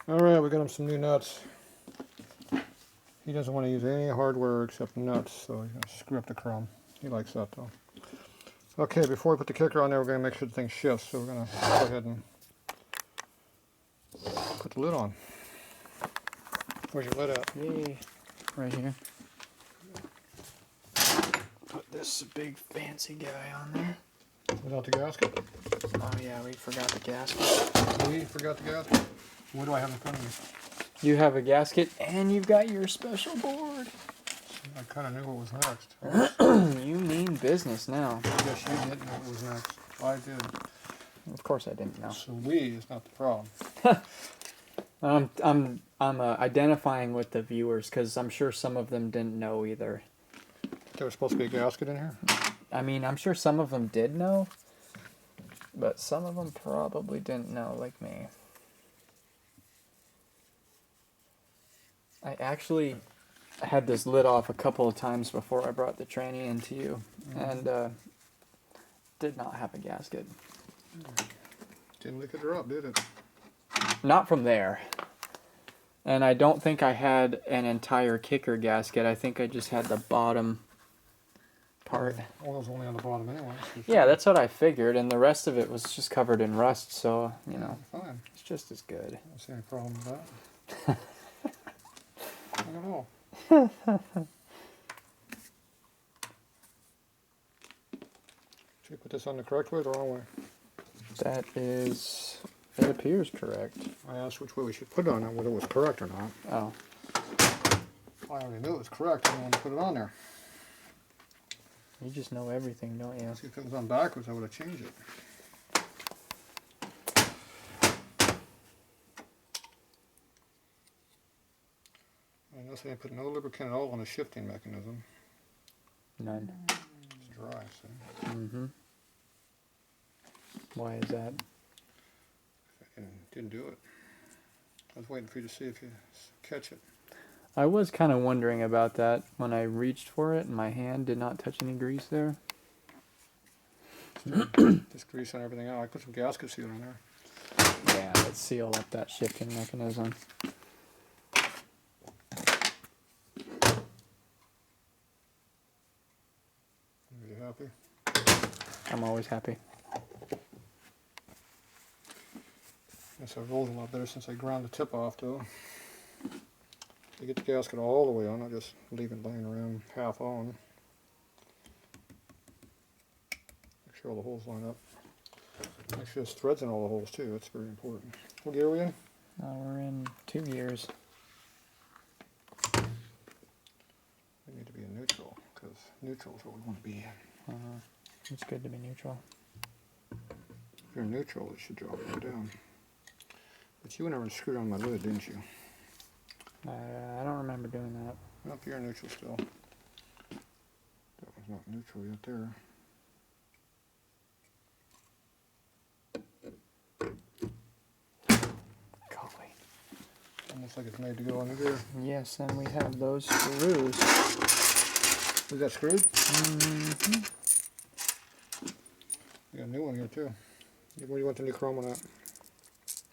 Alright, we got him some new nuts. He doesn't want to use any hardware except nuts, so he's going to screw up the chrome. He likes that though. Okay, before we put the kicker on there, we're going to make sure the thing shifts, so we're going to go ahead and put the lid on. Where's your lid at? Yay. Right here. Put this big fancy guy on there. Without the gasket? Oh yeah, we forgot the gasket. We forgot the gasket? What do I have in front of me? You have a gasket and you've got your special board. I kind of knew what was next. You mean business now. I guess you didn't know what was next. I did. Of course I didn't know. So we is not the problem. I'm identifying with the viewers because I'm sure some of them didn't know either. There was supposed to be a gasket in here? I mean, I'm sure some of them did know, but some of them probably didn't know, like me. I actually had this lid off a couple of times before I brought the tranny into you, and did not have a gasket. Didn't lick it up, did it? Not from there. And I don't think I had an entire kicker gasket. I think I just had the bottom part. Oil's only on the bottom anyway. Yeah, that's what I figured, and the rest of it was just covered in rust, so, you know, Fine. it's just as good. I don't see any problem with that. Not at all. Should we put this on the correct way or the wrong way? That is, it appears correct. I asked which way we should put it on, whether it was correct or not. Oh. I already knew it was correct. I didn't want to put it on there. You just know everything, don't you? See, if it was on backwards, I would have changed it. I notice I didn't put no lubricant at all on the shifting mechanism. None. It's dry, see? Mm-hmm. Why is that? I didn't do it. I was waiting for you to see if you catch it. I was kind of wondering about that when I reached for it and my hand did not touch any grease there. Just grease on everything out. I put some gasket seal on there. Yeah, let's seal up that shifting mechanism. Are you happy? I'm always happy. Guess I've rolled a lot better since I ground the tip off, though. You get the gasket all the way on, I just leave it laying around half on. Make sure all the holes line up. Make sure there's threads in all the holes too, that's very important. What gear are we in? We're in 2 gears. We need to be in neutral, because neutral is what we want to be in. It's good to be neutral. If you're neutral, it should drop right down. But you went over and screwed on my lid, didn't you? I don't remember doing that. Nope, you're neutral still. That one's not neutral yet there. Golly. Almost like it's made to go in the gear. Yes, and we have those screws. Is that screwed? Mm-hmm. You got a new one here too. Where do you want the new chrome on that?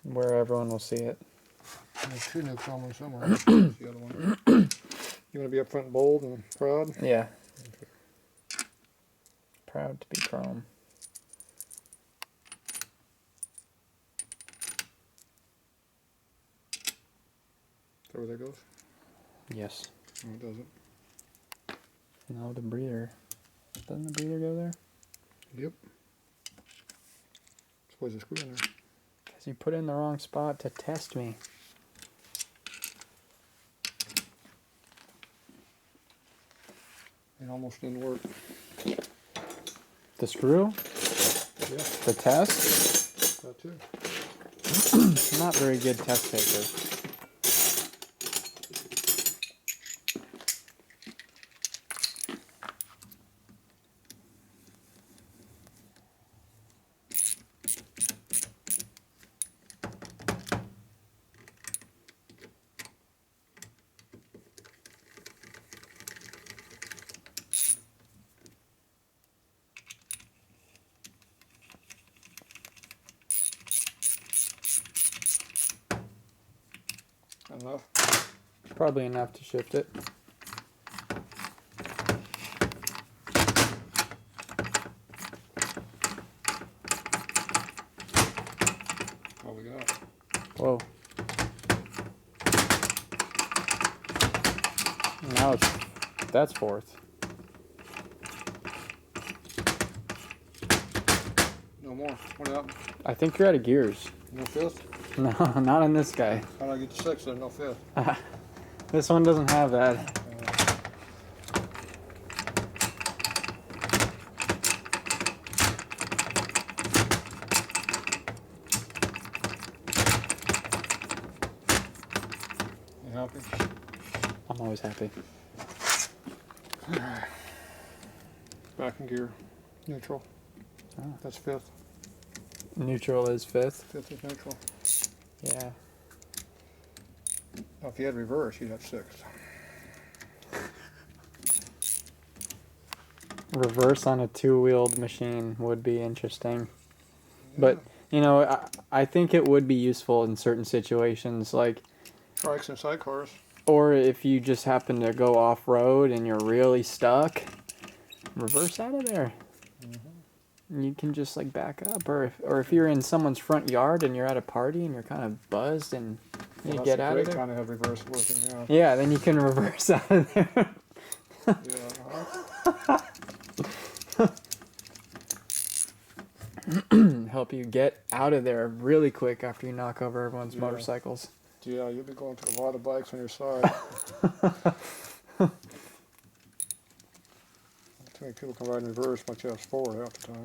Where everyone will see it. There's 2 new chrome ones somewhere. That's the other one. You want to be up front bold and proud? Yeah. Proud to be chrome. Is that where that goes? Yes. No, it doesn't. No, the breather. Doesn't the breather go there? Yep. So where's the screw in there? Because you put it in the wrong spot to test me. It almost didn't work. The screw? Yeah, The test? that too. Not very good test taker. that enough? Probably enough to shift it. What we got? Whoa. Now that's fourth. No more. What happened? I think you're out of gears. No fifth? No, not on this guy. How do I get to sixth and no fifth? This one doesn't have that. You happy? I'm always happy. Back in gear. Neutral. Oh. That's fifth. Neutral is fifth. Fifth is neutral. Yeah. Now, if you had reverse, you'd have sixth. Reverse on a two-wheeled machine would be interesting. Yeah. But, you know, I think it would be useful in certain situations, like... Trikes and sidecars. Or if you just happen to go off-road and you're really stuck, reverse out of there. Mm-hmm. You can just, like, back up. Or if you're in someone's front yard and you're at a party and you're kind of buzzed and you get out of there. Kind of have reverse working, yeah. Yeah, then you can reverse out of there. Yeah. Help you get out of there really quick after you knock over everyone's motorcycles. Yeah, you'll be going to a lot of bikes on your side. Too many people can ride in reverse, much less forward half the time.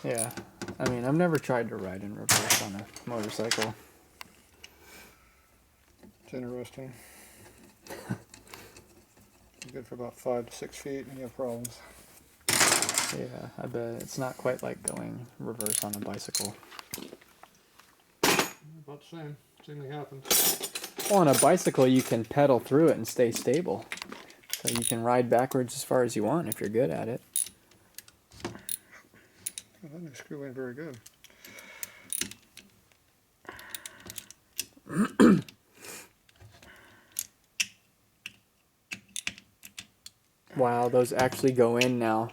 Yeah. I mean, I've never tried to ride in reverse on a motorcycle. It's interesting. You're good for about 5 to 6 feet and you have problems. Yeah, I bet it's not quite like going reverse on a bicycle. About the same. Same thing happens. Well, on a bicycle, you can pedal through it and stay stable. So you can ride backwards as far as you want if you're good at it. Well, that didn't screw in very good. Wow, those actually go in now.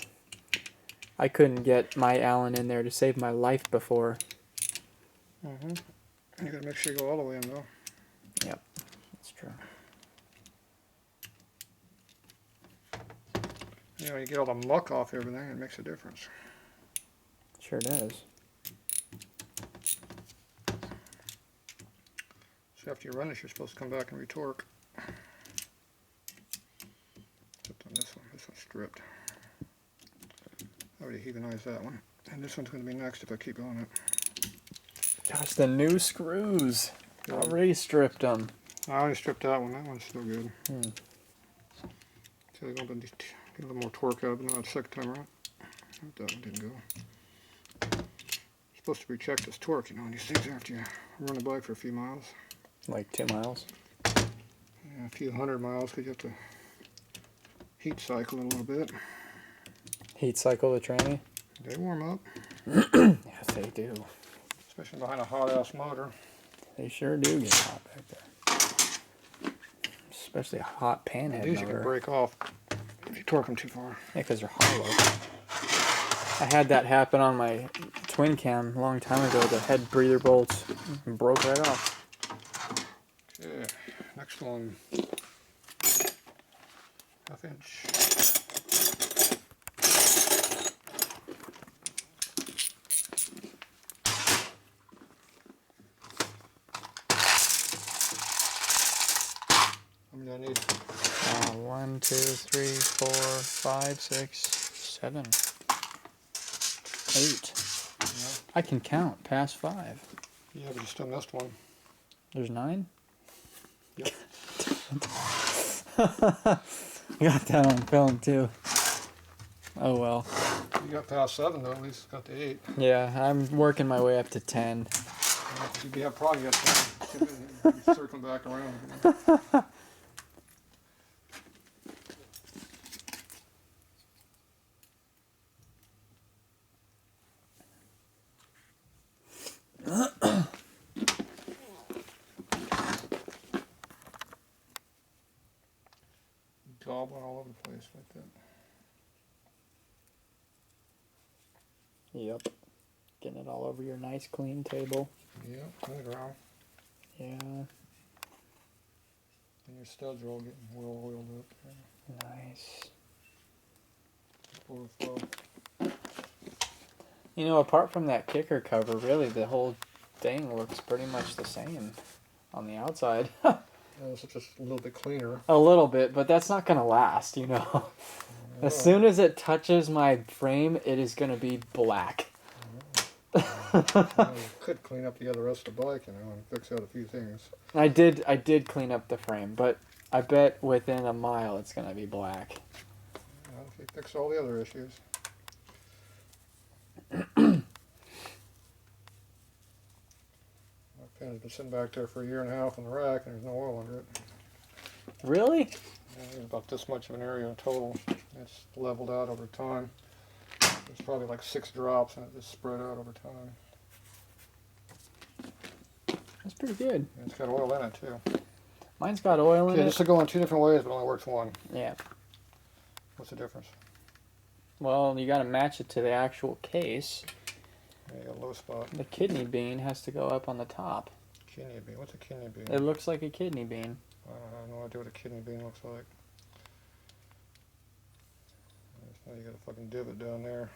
I couldn't get my Allen in there to save my life before. Mm-hmm. You gotta make sure you go all the way in though. Yep, that's true. You know, you get all the muck off everything, it makes a difference. Sure does. So after you run this, you're supposed to come back and retorque. Except on this one's stripped. I already heathenized that one. And this one's going to be next if I keep going it. Gosh, the new screws. Already stripped them. I already stripped that one. That one's still good. So they're going to get a little more torque out of it now the second time around. That one didn't go. You're supposed to recheck this torque, you know, on these things after you run a bike for a few miles. Like 2 miles? Yeah, a few 100 miles because you have to heat cycle it a little bit. Heat cycle the tranny? They warm up. Yes, they do. Especially behind a hot-ass motor. They sure do get hot back there. Especially a hot panhead These you motor. can break off if you torque them too far. Yeah, because they're hollow. I had that happen on my twin cam a long time ago. The head breather bolts broke right off. Okay, next one. 1/2 inch. How many do I need? 1, 2, 3, 4, 5, 6, 7, 8. Yeah. I can count past 5. Yeah, but you still missed one. There's 9? Yep. I got that on film too. Oh well. You got past 7 though, at least got to 8. Yeah, I'm working my way up to 10. You'd have probably got 10. Circling back around. gobbling all over the place like that. Yep. Getting it all over your nice clean table. Yep, on the ground. Yeah. And your studs are all getting well oiled up. Nice. Overflow. You know, apart from that kicker cover, really the whole thing looks pretty much the same on the outside. It's just a little bit cleaner. A little bit, but that's not going to last, you know. As soon as it touches my frame, it is going to be black. You could clean up the other rest of the bike, and fix out a few things. I did clean up the frame, but I bet within a mile it's going to be black. If you fix all the other issues. My pen has been sitting back there for a year and a half on the rack, and there's no oil under it. Really? There's about this much of an area in total. It's leveled out over time. There's probably like 6 drops, and it just spread out over time. That's pretty good. And it's got oil in it too. Mine's got oil in Yeah, it. this will go in 2 different ways, but only works one. Yeah. What's the difference? Well, you got to match it to the actual case. Yeah, you got a low spot. The kidney bean has to go up on the top. Kidney bean. What's a kidney bean? It looks like a kidney bean. I have no idea what a kidney bean looks like. Now you got a fucking divot down there.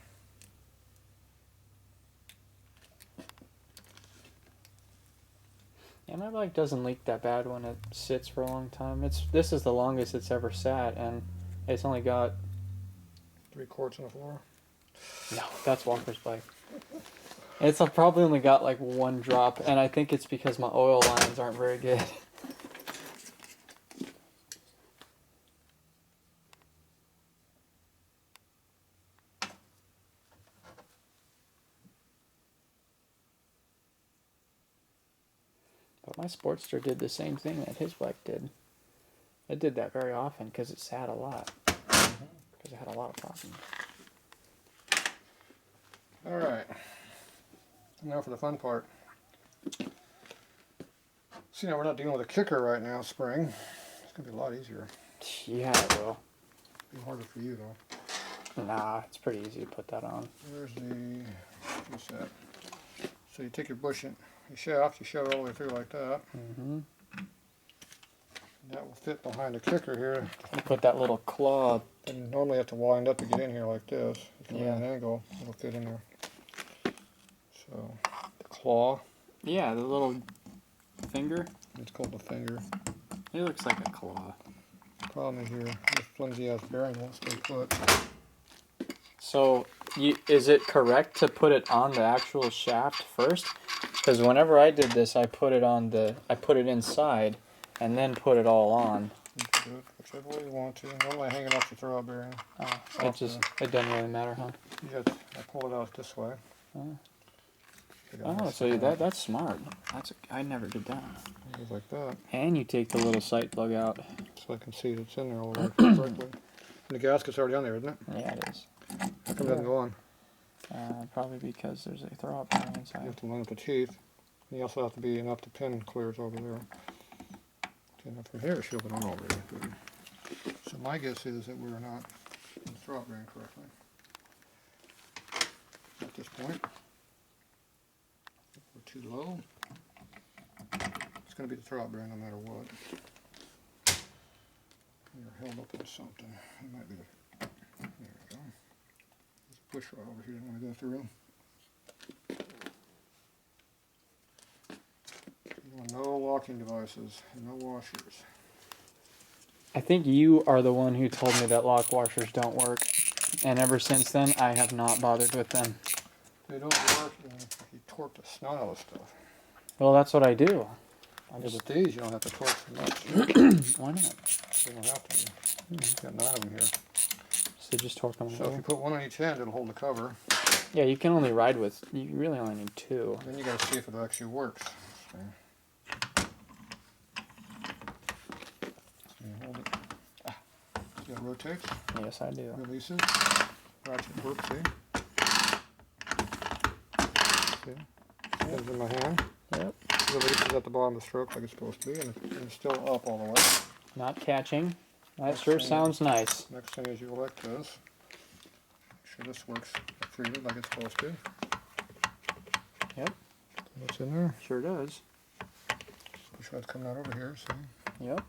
Yeah, my bike doesn't leak that bad when it sits for a long time. This is the longest it's ever sat, and it's only got 3 quarts on the floor. no. That's Walker's bike. It's probably only got like 1 drop, and I think it's because my oil lines aren't very good. But my Sportster did the same thing that his bike did. It did that very often because it sat a lot. Because it had a lot of problems. Alright. Now for the fun part. See, now we're not dealing with a kicker right now, spring. It's going to be a lot easier. Yeah, it will. It'll be harder for you, though. Nah, it's pretty easy to put that on. There's the... what's that? So you take your bushing, your shaft, you shove it all the way through like that. Mm-hmm. That will fit behind the kicker here. You put that little claw. And normally you have to wind up to get in here like this. If you Yeah. at an angle, it'll fit in there. So, the claw. Yeah, the little finger. It's called the finger. It looks like a claw. Problem is this flimsy ass bearing won't stay put. So, is it correct to put it on the actual shaft first? Because whenever I did this, I put it inside, and then put it all on. You can do it whichever way you want to. Normally I hang it off the throwout bearing. Oh, it doesn't really matter, huh? I pull it out this way. Oh, so that's smart. I never did that. It goes like that. And you take the little sight plug out. So I can see it's in there all the way correctly. And the gasket's already on there, isn't it? Yeah, it is. How come it doesn't go on? Probably because there's a throwout bearing You inside. have to line up the teeth. And you also have to be enough the pin clears over there. Okay, now from here it should have been on already. So my guess is that we're not in the throwout bearing correctly. At this point. We're too low. It's going to be the throwout bearing no matter what. You're held up with something. It might be the... There we go. There's a push rod over here I want to go through. You want no locking devices and no washers. I think you are the one who told me that lock washers don't work. And ever since then, I have not bothered with them. They don't work if you torque the snot out of stuff. Well, that's what I do. With these, you don't have to torque so much. Why not? You don't have to. You've got 9 of them here. So just torque them. So if you put one on each end, it'll hold the cover. Yeah, you can only ride with. You really only need 2. Then you got to see if it actually works. So you hold it. See how it rotates? Yes, I do. Releases. Ratchet work, see? See? Spins in my hand. Yep. Releases at the bottom of the stroke like it's supposed to be, and it's still up all the way. Not catching. That sure sounds nice. Next thing is you elect this. Make sure this works freely like it's supposed to. Yep. What's in there? Sure does. Push rod's coming out over here, see? Yep.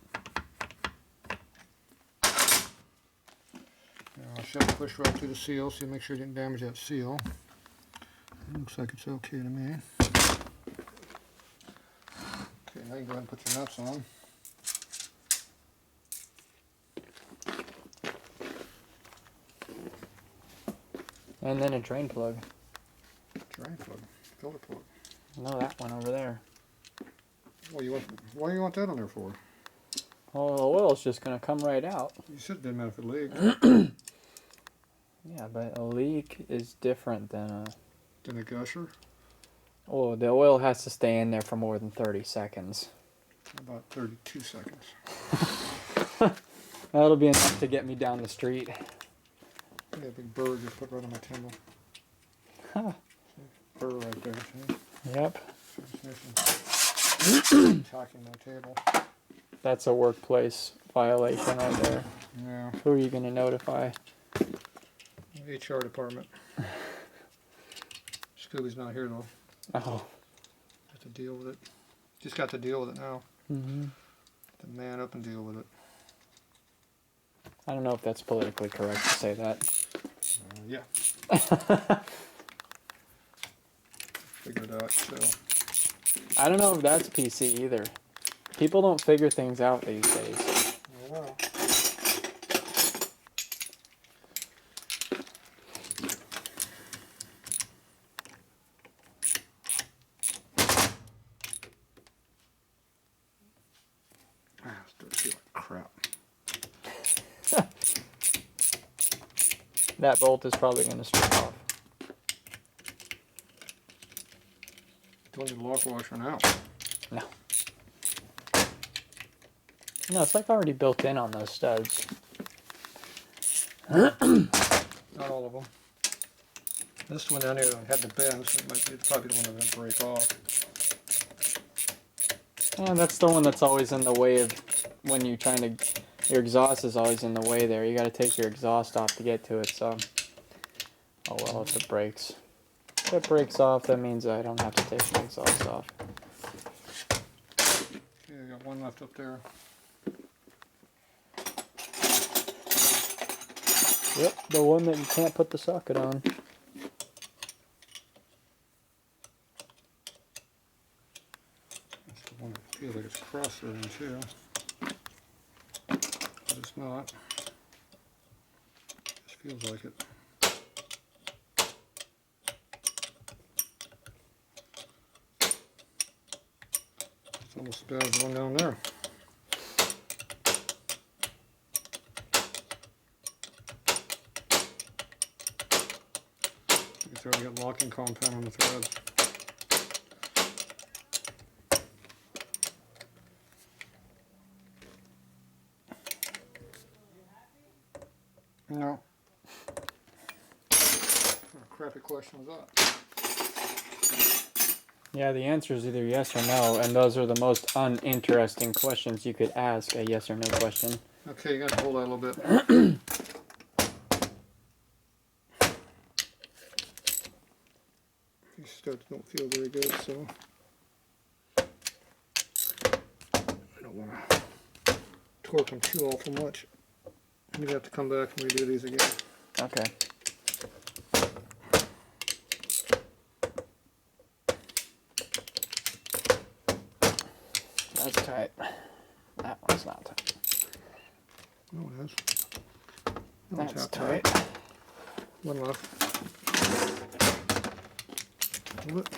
Now I'll shove the push rod through the seal so you make sure you didn't damage that seal. Looks like it's okay to me. Okay, now you go ahead and put your nuts on. And then a drain plug. Drain plug, filter plug. No, that one over there. Well, why do you want that on there for? Oh, the oil's just gonna come right out. You said it didn't matter if it leaked. Yeah, but a leak is different than a... Than a gusher? Oh, the oil has to stay in there for more than 30 seconds. About 32 seconds. That'll be enough to get me down the street. Yeah, a big bird just put right on my table. Huh. Burr right there, see? Yep. Talking my table. That's a workplace violation right there. Yeah. Who are you going to notify? HR department. Scooby's not here though. Oh. Have to deal with it. Just got to deal with it now. Mm-hmm. To man up and deal with it. I don't know if that's politically correct to say that. Yeah. Figure it out, so. I don't know if that's PC either. People don't figure things out these days. Oh, well. Still feel like crap. That bolt is probably going to strip off. Don't need a lock washer now. No. No, it's like already built in on those studs. Not all of them. This one down here had the bend, so it's probably the one that's going to break off. Oh, that's the one that's always in the way of when you're trying to... Your exhaust is always in the way there. You got to take your exhaust off to get to it, so... Oh well, if it breaks. If it breaks off, that means I don't have to take the exhaust off. Okay, I got one left up there. Yep, the one that you can't put the socket on. That's the one that feels like it's cross-threading too. But it's not. Just feels like it. It's almost as bad as the one down there. It's already got locking compound on the thread. No. What a crappy question was that? Yeah, the answer is either yes or no, and those are the most uninteresting questions you could ask a yes or no question. Okay, you got to hold that a little bit. These studs don't feel very good, so I don't want to torque them too awful much. I'm gonna have to come back and redo these again. Okay. That's tight. That one's not tight. No, it is. That one's That's half tight. One left. Hold it.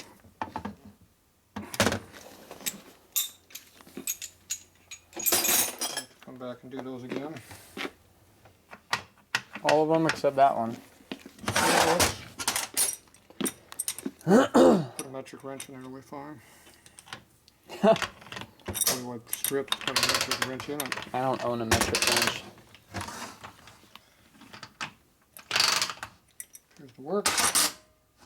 Have to come back and do those again. All of them except that one. Put a metric wrench in there, it'll be fine. Probably want strip, put a metric wrench in it. I don't own a metric wrench. Here's the work.